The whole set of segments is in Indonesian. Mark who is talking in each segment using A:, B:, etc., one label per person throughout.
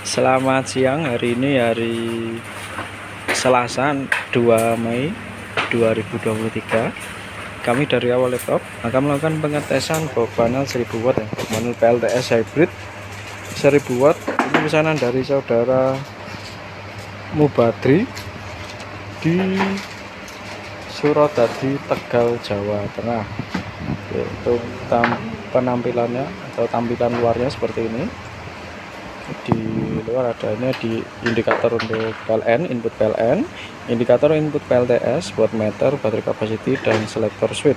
A: Selamat siang, hari ini hari Selasa 2 Mei 2023. Kami dari Awal Laptop akan melakukan pengetesan baut panel 1000 watt ya, panel PLTS hybrid 1000 watt. Ini pesanan dari saudara Mubadri di Suradadi, Tegal, Jawa Tengah. Untuk penampilannya atau tampilan luarnya seperti ini. Di luar adanya di indikator untuk PLN, input PLN, indikator input PLTS, buat meter, baterai capacity, dan selektor switch.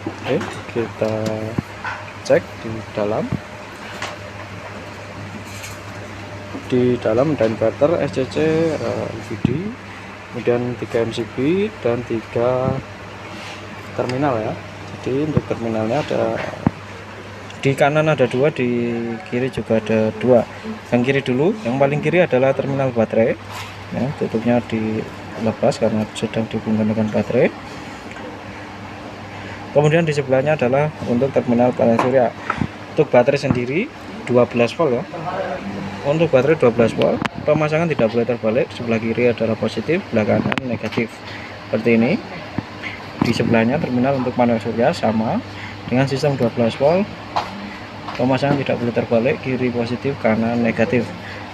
A: Oke, kita cek di dalam ada inverter SCC, LVD, kemudian 3 MCB dan 3 terminal ya. Jadi untuk terminalnya ada di kanan ada 2, di kiri juga ada 2. Yang kiri dulu, yang paling kiri adalah terminal baterai ya, tutupnya dilepas karena sedang dihubungkan dengan baterai. Kemudian di sebelahnya adalah untuk terminal panel surya. Untuk baterai sendiri 12 volt ya. Untuk baterai 12 volt, pemasangan tidak boleh terbalik. Sebelah kiri adalah positif, sebelah kanan negatif seperti ini. Di sebelahnya terminal untuk panel surya sama dengan sistem 12 volt, pemasangan tidak boleh terbalik, kiri positif, kanan negatif.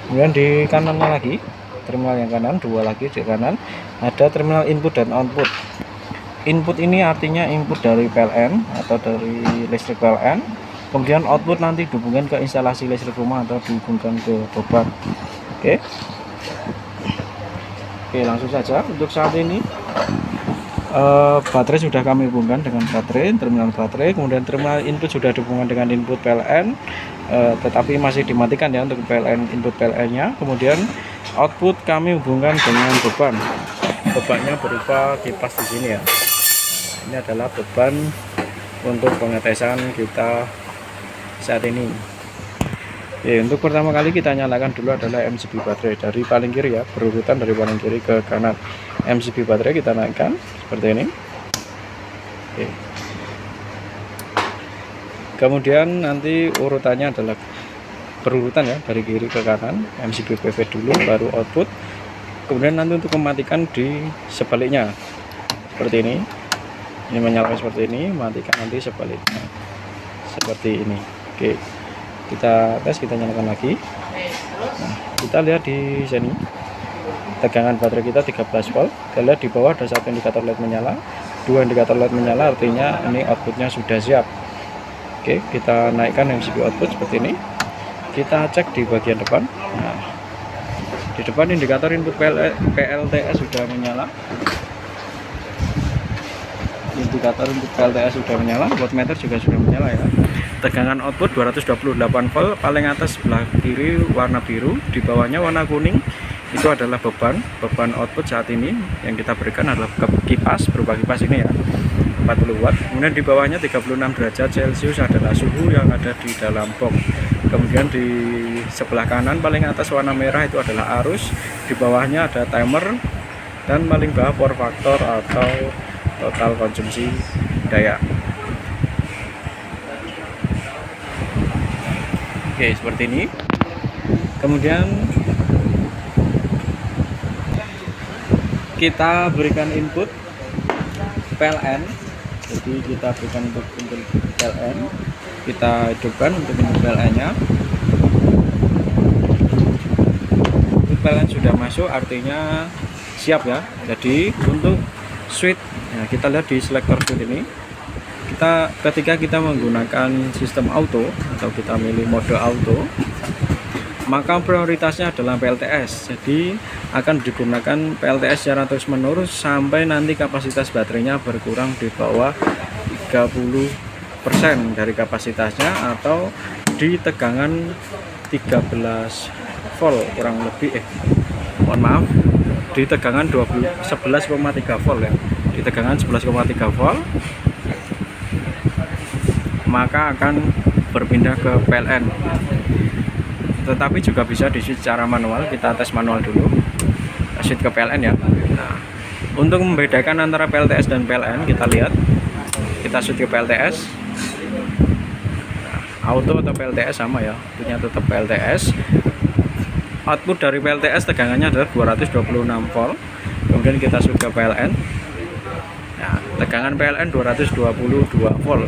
A: Kemudian di kanannya lagi, terminal yang kanan, 2 lagi di kanan, ada terminal input dan output. Input ini artinya input dari PLN atau dari listrik PLN, kemudian output nanti dihubungkan ke instalasi listrik rumah atau dihubungkan ke beban. Oke, langsung saja. Untuk saat ini baterai sudah kami hubungkan dengan baterai, terminal baterai, kemudian terminal input sudah dihubungkan dengan input PLN, tetapi masih dimatikan ya untuk PLN, input PLN nya. Kemudian output kami hubungkan dengan beban. Bebannya berupa kipas di sini ya. Ini adalah beban untuk pengetesan kita saat ini. Untuk pertama kali kita nyalakan dulu adalah MCB baterai dari paling kiri ya, berurutan dari paling kiri ke kanan. MCB baterai kita naikkan seperti ini. Kemudian nanti urutannya adalah berurutan ya, dari kiri ke kanan. MCB PV dulu, baru output. Kemudian nanti untuk mematikan di sebaliknya seperti ini. Ini menyalakan seperti ini, matikan nanti sebaliknya seperti ini. Oke, kita tes, kita nyalakan lagi. Nah, kita lihat di sini tegangan baterai kita 13 volt. Kita lihat di bawah ada 1 indikator LED menyala, 2 indikator LED menyala, artinya ini outputnya sudah siap. Oke, kita naikkan MCB output seperti ini. Kita cek di bagian depan. Nah, di depan indikator input PLTS sudah menyala. Indikator input PLTS sudah menyala, voltmeter juga sudah menyala ya. Tegangan output 228 volt, paling atas sebelah kiri warna biru, di bawahnya warna kuning. Itu adalah beban output saat ini yang kita berikan adalah kipas, berupa kipas ini ya, 40 watt. Kemudian di bawahnya 36 derajat Celcius adalah suhu yang ada di dalam box. Kemudian di sebelah kanan paling atas warna merah itu adalah arus, di bawahnya ada timer, dan paling bawah power factor atau total konsumsi daya. Oke, seperti ini. Kemudian kita berikan input PLN. Jadi kita berikan input PLN, kita hidupkan untuk input PLN nya. Input PLN sudah masuk, artinya siap ya. Jadi untuk switch, nah, kita lihat di selektor switch ini, ketika kita menggunakan sistem auto atau kita milih mode auto, maka prioritasnya adalah PLTS. Jadi akan digunakan PLTS secara terus menerus sampai nanti kapasitas baterainya berkurang di bawah 30% dari kapasitasnya, atau di tegangan 13 volt kurang lebih, mohon maaf, di tegangan 11,3 volt ya, di tegangan 11,3 volt, maka akan berpindah ke PLN. Tetapi juga bisa di switch secara manual. Kita tes manual dulu, switch ke PLN ya. Nah, untuk membedakan antara PLTS dan PLN, kita lihat, kita switch ke PLTS. Nah, auto atau PLTS sama ya, punya tetap PLTS. output dari PLTS tegangannya adalah 226 volt. Kemudian kita switch ke PLN. Nah, tegangan PLN 222 volt.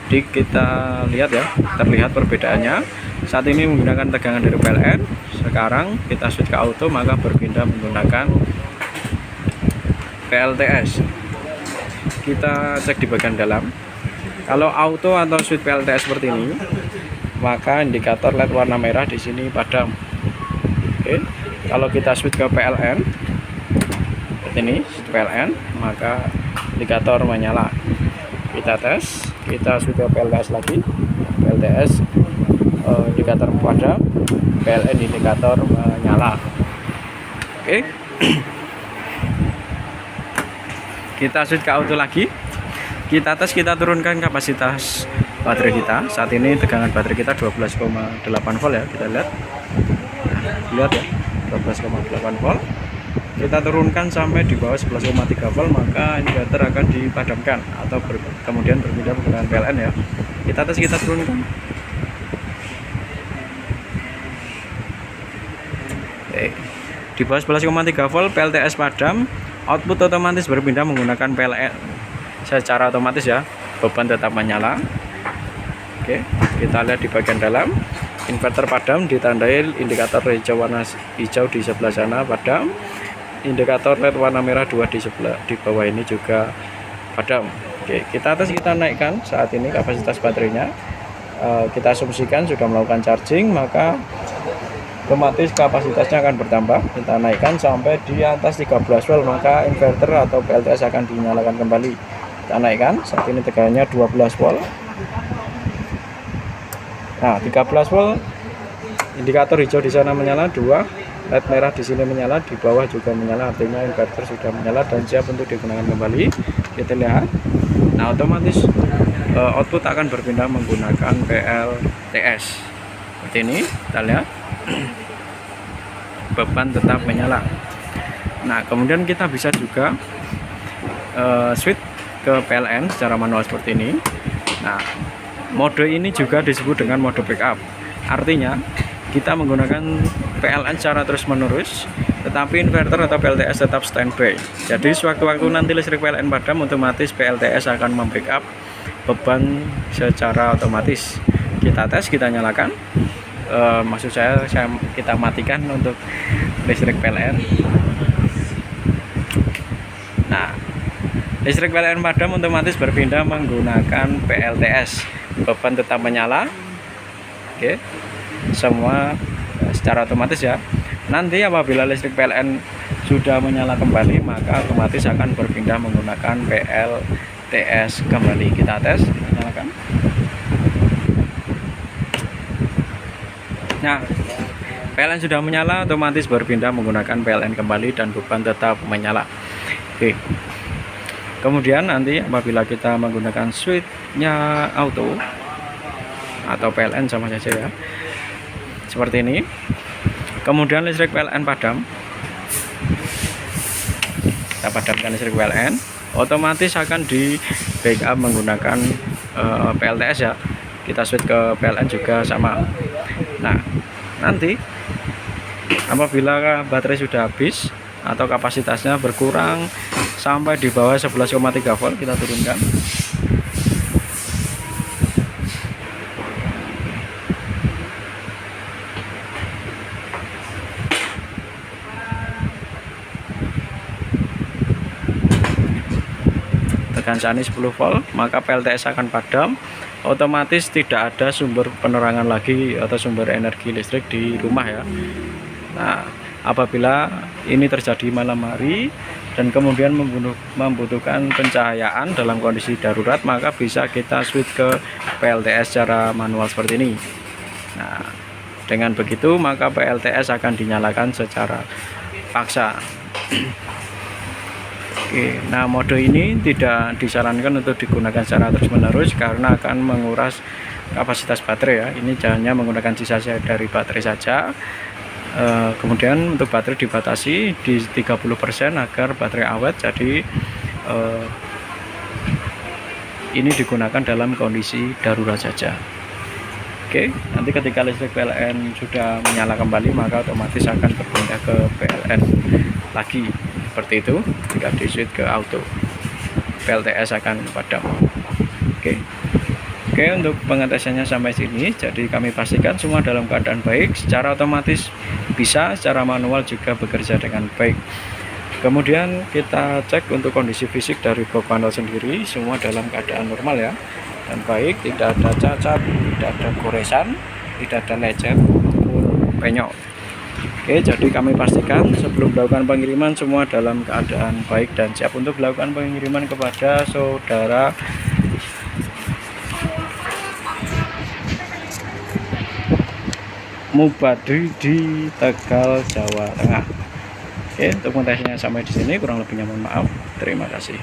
A: Jadi kita lihat ya, terlihat perbedaannya. Saat ini menggunakan tegangan dari PLN. Sekarang kita switch ke auto, maka berpindah menggunakan PLTS. Kita cek di bagian dalam. Kalau auto atau switch PLTS seperti ini, maka indikator LED warna merah di sini padam. Oke. Kalau kita switch ke PLN, seperti ini, PLN, maka indikator menyala. Kita tes, kita switch ke PLTS lagi. PLTS indikator padam, PLN indikator menyala. Oke. Kita switch ke auto lagi. Kita tes, kita turunkan kapasitas baterai kita. Saat ini tegangan baterai kita 12,8 volt ya, kita lihat. Nah, lihat ya, 12,8 volt. Kita turunkan sampai di bawah 11,3 volt, maka inverter akan dipadamkan atau kemudian berpindah menggunakan PLN ya. Kita tes, kita turunkan. Oke. Di bawah 11,3 volt PLTS padam, output otomatis berpindah menggunakan PLN secara otomatis ya, beban tetap menyala. Oke, kita lihat di bagian dalam, inverter padam ditandai indikator hijau warna hijau di sebelah sana padam, indikator LED warna merah 2 di sebelah di bawah ini juga padam. Oke, kita tes, kita naikkan saat ini kapasitas baterainya. Kita asumsikan sudah melakukan charging, maka otomatis kapasitasnya akan bertambah. Kita naikkan sampai di atas 13 volt, maka inverter atau PLTS akan dinyalakan kembali. Kita naikkan, saat ini tegangannya 12 volt. Nah, 13 volt, indikator hijau di sana menyala, 2 LED merah di sini menyala, di bawah juga menyala, artinya inverter sudah menyala dan siap untuk digunakan kembali. Kita lihat. Nah, otomatis output akan berpindah menggunakan PLTS. Seperti ini, kita lihat. Beban tetap menyala. Nah, kemudian kita bisa juga switch ke PLN secara manual seperti ini. Nah, mode ini juga disebut dengan mode backup. Artinya kita menggunakan PLN secara terus menerus, tetapi inverter atau PLTS tetap standby. Jadi sewaktu-waktu nanti listrik PLN padam, otomatis PLTS akan membackup beban secara otomatis. Kita tes, kita nyalakan. Maksud saya kita matikan untuk listrik PLN. Nah, listrik PLN padam otomatis berpindah menggunakan PLTS. Beban tetap menyala. Oke, semua secara otomatis ya. Nanti apabila listrik PLN sudah menyala kembali, maka otomatis akan berpindah menggunakan PLTS kembali. Kita tes, nyalakan. Nah, PLN sudah menyala, otomatis berpindah menggunakan PLN kembali dan beban tetap menyala. Oke. Kemudian nanti apabila kita menggunakan switchnya auto atau PLN sama saja ya, seperti ini. Kemudian listrik PLN padam, kita padamkan listrik PLN, otomatis akan di backup menggunakan PLTS ya. Kita switch ke PLN juga sama. Nah, nanti apabila baterai sudah habis atau kapasitasnya berkurang sampai di bawah 11,3 volt, kita turunkan. Tekan sani 10 volt, maka PLTS akan padam. Otomatis tidak ada sumber penerangan lagi atau sumber energi listrik di rumah ya. Nah, apabila ini terjadi malam hari dan kemudian membutuhkan pencahayaan dalam kondisi darurat, maka bisa kita switch ke PLTS secara manual seperti ini. Nah, dengan begitu maka PLTS akan dinyalakan secara paksa. Oke, nah mode ini tidak disarankan untuk digunakan secara terus-menerus karena akan menguras kapasitas baterai ya. Ini hanya menggunakan sisa dari baterai saja. Kemudian untuk baterai dibatasi di 30% agar baterai awet. Jadi ini digunakan dalam kondisi darurat saja. Oke, nanti ketika listrik PLN sudah menyala kembali, maka otomatis akan berpindah ke PLN lagi. Seperti itu, jika di switch ke auto, PLTS akan padam. Oke, untuk pengetesannya sampai sini. Jadi kami pastikan semua dalam keadaan baik, secara otomatis bisa, secara manual juga bekerja dengan baik. Kemudian kita cek untuk kondisi fisik dari box panel sendiri, semua dalam keadaan normal ya, dan baik, tidak ada cacat, tidak ada goresan, tidak ada lecet maupun penyok. Oke, jadi kami pastikan sebelum melakukan pengiriman semua dalam keadaan baik dan siap untuk melakukan pengiriman kepada saudara Mubadi di Tegal, Jawa Tengah. Oke, untuk kontennya sampai di sini, kurang lebihnya mohon maaf. Terima kasih.